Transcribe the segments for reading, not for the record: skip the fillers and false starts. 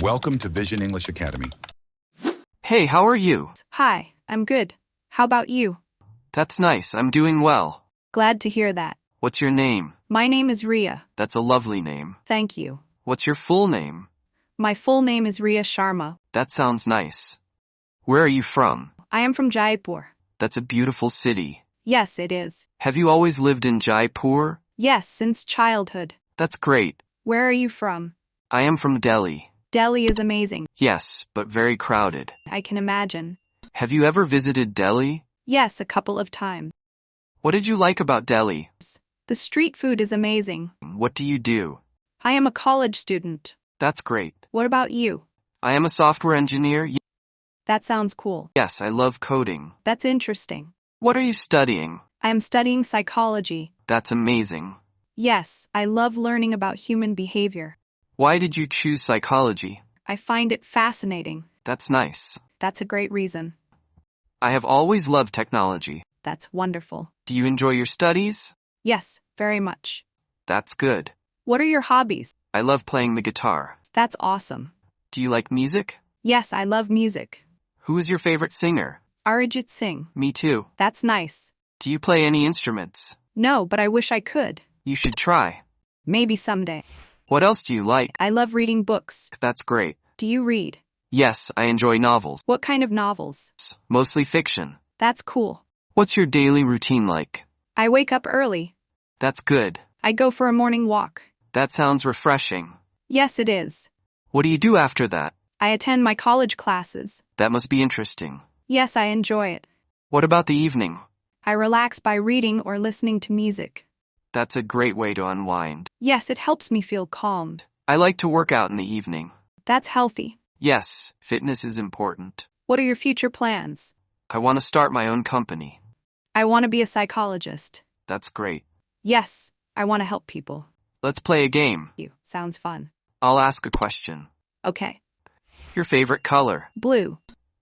Welcome to Vision English Academy. Hey, how are you? Hi, I'm good. How about you? That's nice, I'm doing well. Glad to hear that. What's your name? My name is Ria. That's a lovely name. Thank you. What's your full name? My full name is Ria Sharma. That sounds nice. Where are you from? I am from Jaipur. That's a beautiful city. Yes, it is. Have you always lived in Jaipur? Yes, since childhood. That's great. Where are you from? I am from Delhi. Delhi is amazing. Yes, but very crowded. I can imagine. Have you ever visited Delhi? Yes, a couple of times. What did you like about Delhi? The street food is amazing. What do you do? I am a college student. That's great. What about you? I am a software engineer. That sounds cool. Yes, I love coding. That's interesting. What are you studying? I am studying psychology. That's amazing. Yes, I love learning about human behavior. Why did you choose psychology? I find it fascinating. That's nice. That's a great reason. I have always loved technology. That's wonderful. Do you enjoy your studies? Yes, very much. That's good. What are your hobbies? I love playing the guitar. That's awesome. Do you like music? Yes, I love music. Who is your favorite singer? Arijit Singh. Me too. That's nice. Do you play any instruments? No, but I wish I could. You should try. Maybe someday. What else do you like? I love reading books. That's great. Do you read? Yes, I enjoy novels. What kind of novels? Mostly fiction. That's cool. What's your daily routine like? I wake up early. That's good. I go for a morning walk. That sounds refreshing. Yes, it is. What do you do after that? I attend my college classes. That must be interesting. Yes, I enjoy it. What about the evening? I relax by reading or listening to music. That's a great way to unwind. Yes, it helps me feel calmed. I like to work out in the evening. That's healthy. Yes, fitness is important. What are your future plans? I want to start my own company. I want to be a psychologist. That's great. Yes, I want to help people. Let's play a game. Sounds fun. I'll ask a question. Okay. Your favorite color? Blue.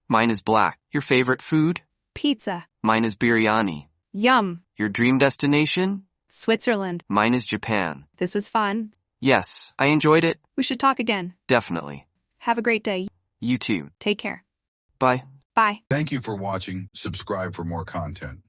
Mine is black. Your favorite food? Pizza. Mine is biryani. Yum. Your dream destination? Switzerland. Mine is Japan. This was fun. Yes, I enjoyed it. We should talk again. Definitely. Have a great day. You too. Take care. Bye. Bye. Thank you for watching. Subscribe for more content.